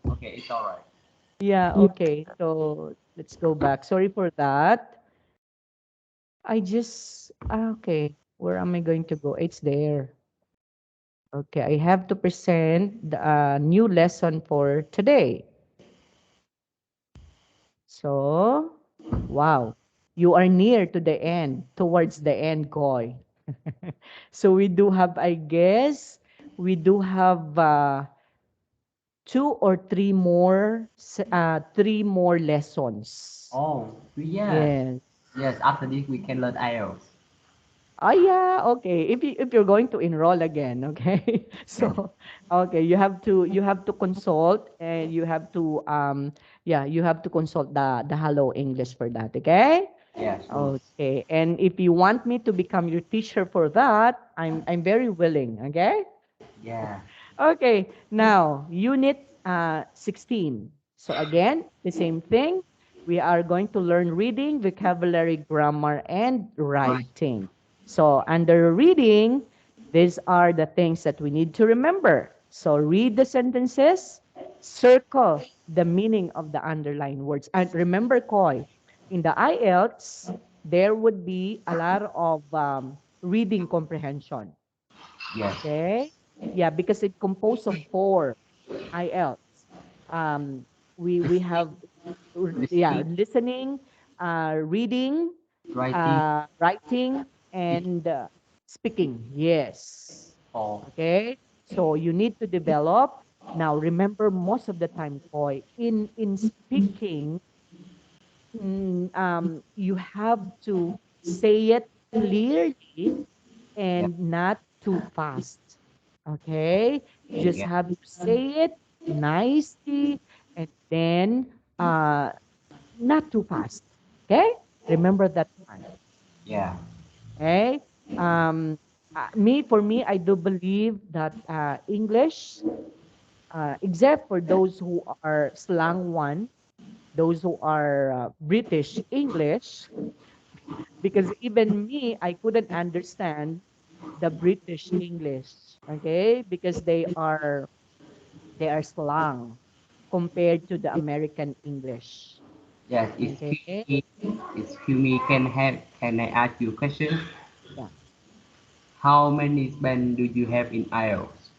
Okay, it's all right. Yeah, okay. So let's go back. Sorry for that. I just, okay. Where am I going to go? It's there. Okay, I have to present the new lesson for today. So, wow, you are near to the end, towards the end, Koi. So we do have, I guess, we do have two or three more lessons. Oh, yes. Yes. Yes, after this we can learn IELTS. Yeah, okay. If you're going to enroll again, okay. Yes. So, okay, you have to consult and you have to you have to consult the Hello English for that, okay? Yeah, sure. Okay. And if you want me to become your teacher for that, I'm very willing, okay? Yeah. Okay, now unit 16. So again, the same thing. We are going to learn reading, vocabulary, grammar, and Right. writing. So under reading, these are the things that we need to remember. So read the sentences, circle the meaning of the underlined words. And remember, Koi, in the IELTS, there would be a lot of reading comprehension. Yes. Okay? Yeah, because it composed of four IELTS. Um, we have Listening, listening, reading, writing, writing, and speaking. Yes. or Okay. So you need to develop. Now remember, most of the time, Koy, in speaking, you have to say it clearly yeah, and not too fast. Okay? You just yeah, have to say it nicely and then not too fast. Okay? Remember that one. yeah. Okay? For me, I do believe that English, except for those who are slang one, those who are British English, because even me, I couldn't understand the British English, okay? Because they are slang compared to the American English, Yes, okay? excuse me, can I ask you a question? Yeah. How many band do you have in IELTS?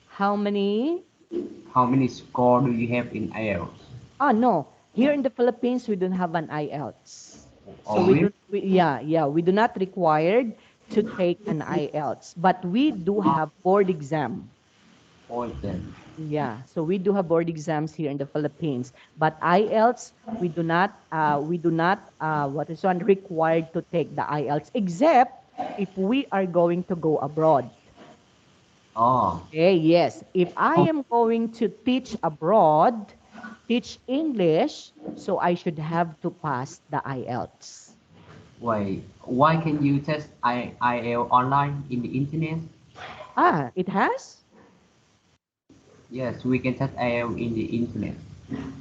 How many? How many score do you have in IELTS? No. Here in the Philippines, we don't have an IELTS. So Oh, really? we do not required to take an IELTS, but we do Ah, have board exam. all them. Yeah, so we do have board exams here in the Philippines, but IELTS we do not what is one required to take the IELTS except if we are going to go abroad. Oh, Okay, yes. If I am going to teach abroad, teach English, so I should have to pass the IELTS. wait. Why can you test IELTS online in the internet? It has? Yes, we can test IELTS in the internet.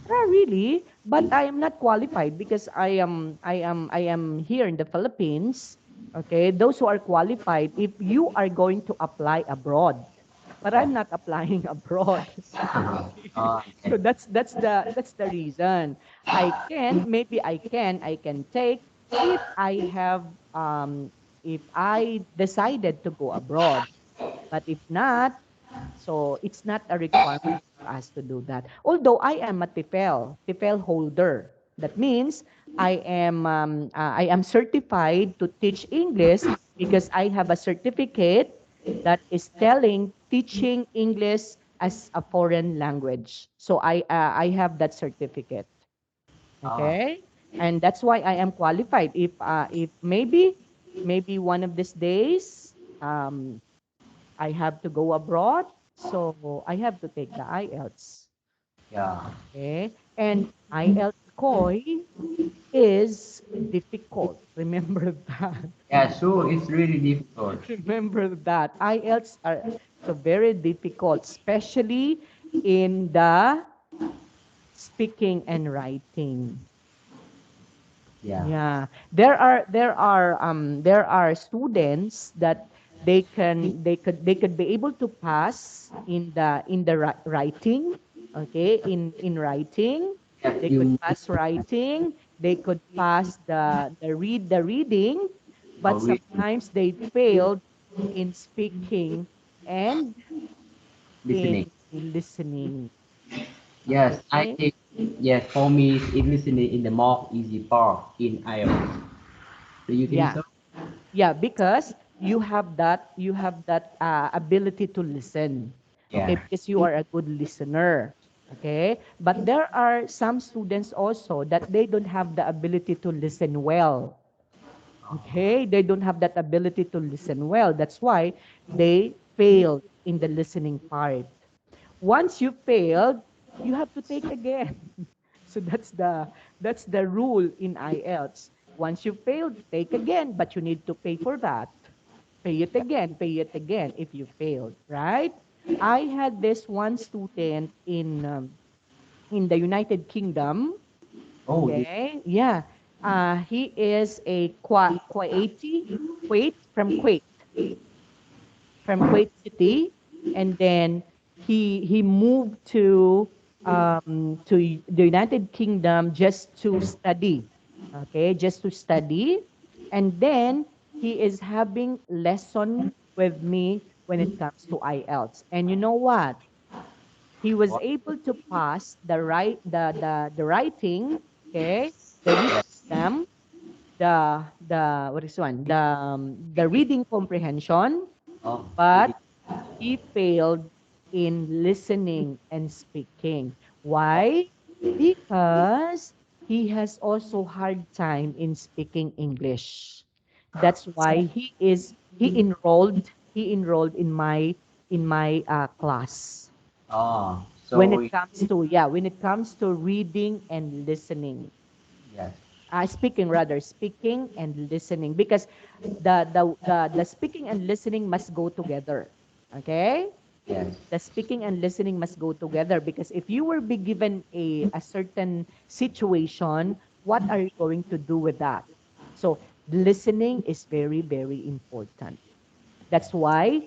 Really? But I am not qualified because I am here in the Philippines. Okay, those who are qualified, if you are going to apply abroad, but Yeah. I'm not applying abroad. Okay. So that's the reason. I can take if I have if I decided to go abroad. But if not, so it's not a requirement for us to do that. Although I am a TEFL holder. That means I am certified to teach English because I have a certificate that is telling teaching English as a foreign language. So I have that certificate. Ah, Okay? And that's why I am qualified. If maybe one of these days I have to go abroad, so I have to take the IELTS. yeah. Okay? And IELTS Khoi is difficult. Remember that. Yeah, sure. It's really difficult. Remember that. IELTS are so very difficult, especially in the speaking and writing. Yeah. Yeah, there are students that they could be able to pass in the writing, okay, in writing. Yeah, They could you pass writing, they could pass the reading, but or read sometimes they failed in speaking and listening. in listening. Yes, I Okay. think yes for me it's listening in the more easy part in IELTS. Do you think Yeah. so? Yeah, because you have that ability to listen. Okay, Yeah. because you are a good listener. Okay? But there are some students also that they don't have the ability to listen well. Okay? They don't have that ability to listen well. That's why they failed in the listening part. Once you failed, you have to take again. So that's the rule in IELTS. Once you failed, take again, but you need to pay for that. Pay it again if you failed, right? I had this one student in the United Kingdom. Oh, you, Okay, yeah. He is a Kuwaiti, from Kuwait City, and then he moved to the United Kingdom just to study. Okay, just to study, and then he is having lesson with me when it comes to IELTS. And you know what? He was what? able to pass the writing, okay, the written Yes. exam, the what is one the reading comprehension, Oh, but really? he failed in listening and speaking. Why? Because he has also hard time in speaking English. That's why he enrolled in my class. Oh, When so it comes to, yeah, when it comes to reading and listening, yes, speaking and listening, because the speaking and listening must go together. Okay, yes, the speaking and listening must go together, because if you were be given a certain situation, what are you going to do with that? So listening is very, very important. That's why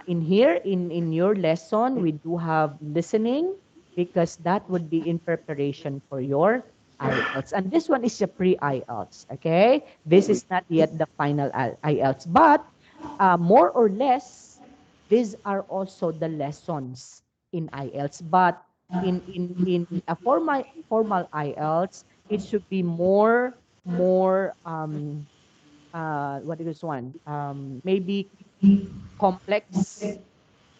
in here, in your lesson, we do have listening, because that would be in preparation for your IELTS. And this one is a pre-IELTS, okay? This is not yet the final IELTS, but more or less, these are also the lessons in IELTS. But in a formal IELTS, it should be more what is this one? Maybe complex,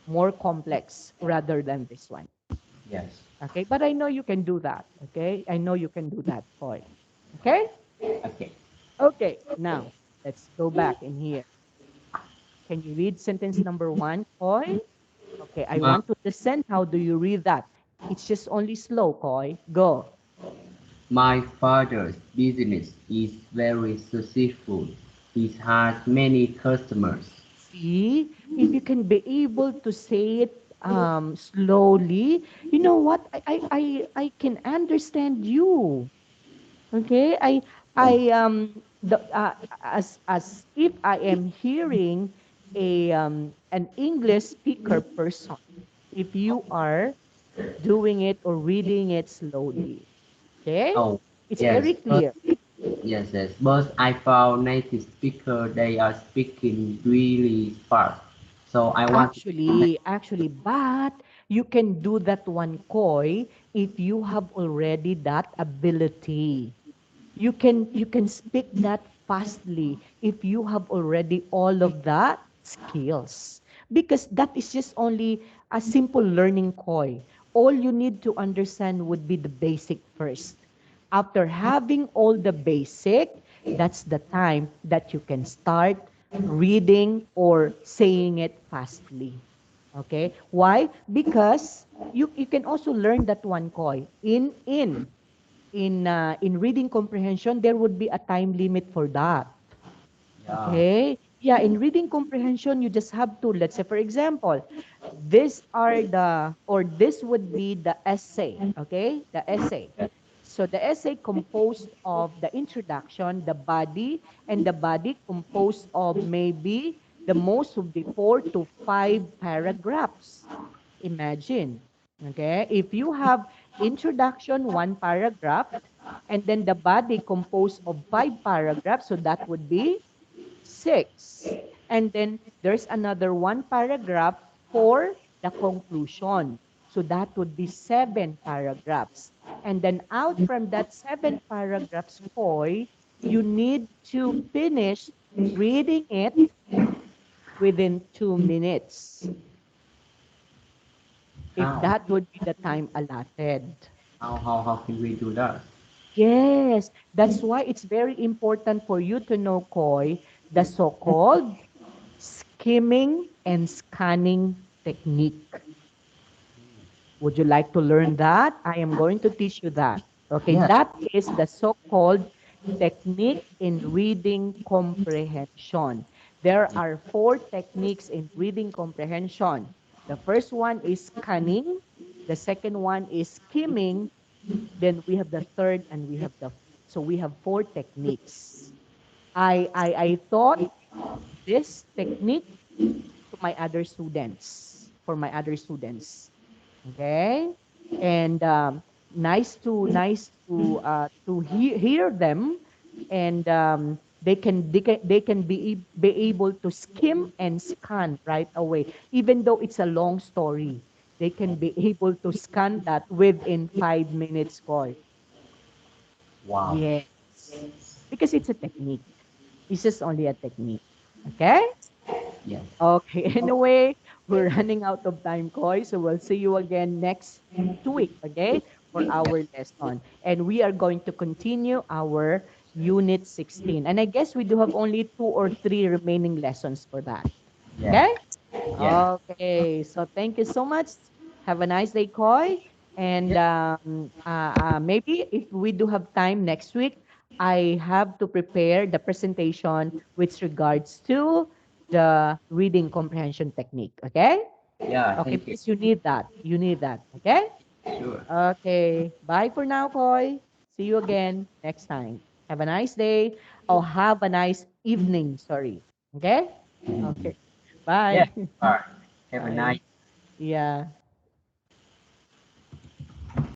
more complex rather than this one. yes. Okay, but I know you can do that. Okay, I know you can do that, Khoi. Okay, Okay. okay. Now let's go back in here. Can you read sentence number one, Khoi? Okay, I My, want to listen. How do you read that? It's just only slow, Khoi. Go. my father's business is very successful. He has many customers. See, if you can be able to say it slowly, you know what? I can understand you. Okay, as if I am hearing an English speaker person, if you are doing it or reading it slowly. Okay, Oh, it's yes, very but clear. yes, yes. But I found native speaker they are speaking really fast. So I want to Actually, but you can do that one, Koi, if you have already that ability. You can speak that fastly if you have already all of that skills, because that is just only a simple learning, Koi. All you need to understand would be the basic first. After having all the basic, that's the time that you can start reading or saying it fastly. Okay, why? Because you can also learn that one, Koi, in reading comprehension. There would be a time limit for that. yeah. Okay, yeah, in reading comprehension, you just have to, let's say for example, this would be the essay. Okay, the essay. So the essay composed of the introduction, the body, and the body composed of maybe the most would be 4 to 5 paragraphs. Imagine. Okay? If you have introduction, one paragraph, and then the body composed of five paragraphs, so that would be six. And then there's another one paragraph for the conclusion. So that would be seven paragraphs. And then out from that seven paragraphs, Khoi, you need to finish reading it within 2 minutes. If How? that would be the time allotted. How can we do that? Yes, that's why it's very important for you to know, Khoi, the so-called skimming and scanning technique. Would you like to learn that? I am going to teach you that. Okay, Yeah. that is the so-called technique in reading comprehension. There are four techniques in reading comprehension. The first one is scanning, the second one is skimming, then we have the third and we have the so we have four techniques. I taught this technique to my other students, for my other students. Okay? And nice to hear them, and they can be able to skim and scan right away, even though it's a long story. They can be able to scan that within 5 minutes, Koy. Wow. Yes. Because it's a technique. It's just only a technique. Okay? Yes. Okay. Anyway, we're running out of time, Koy. So we'll see you again next week, okay, for our lesson. And we are going to continue our Unit 16. And I guess we do have only 2 or 3 remaining lessons for that. Yeah. Okay? Yeah. Okay. So thank you so much. Have a nice day, Koy. And Yeah. maybe if we do have time next week, I have to prepare the presentation with regards to the reading comprehension technique. Okay? Yeah. Okay, Thank you. because you need that. You need that. Okay? Sure. Okay. Bye for now, Koy. See you again next time. Have a nice day. Or have a nice evening. Sorry. Okay? Mhm. Okay. Yeah. Bye. All right. Have a Bye. nice Yeah.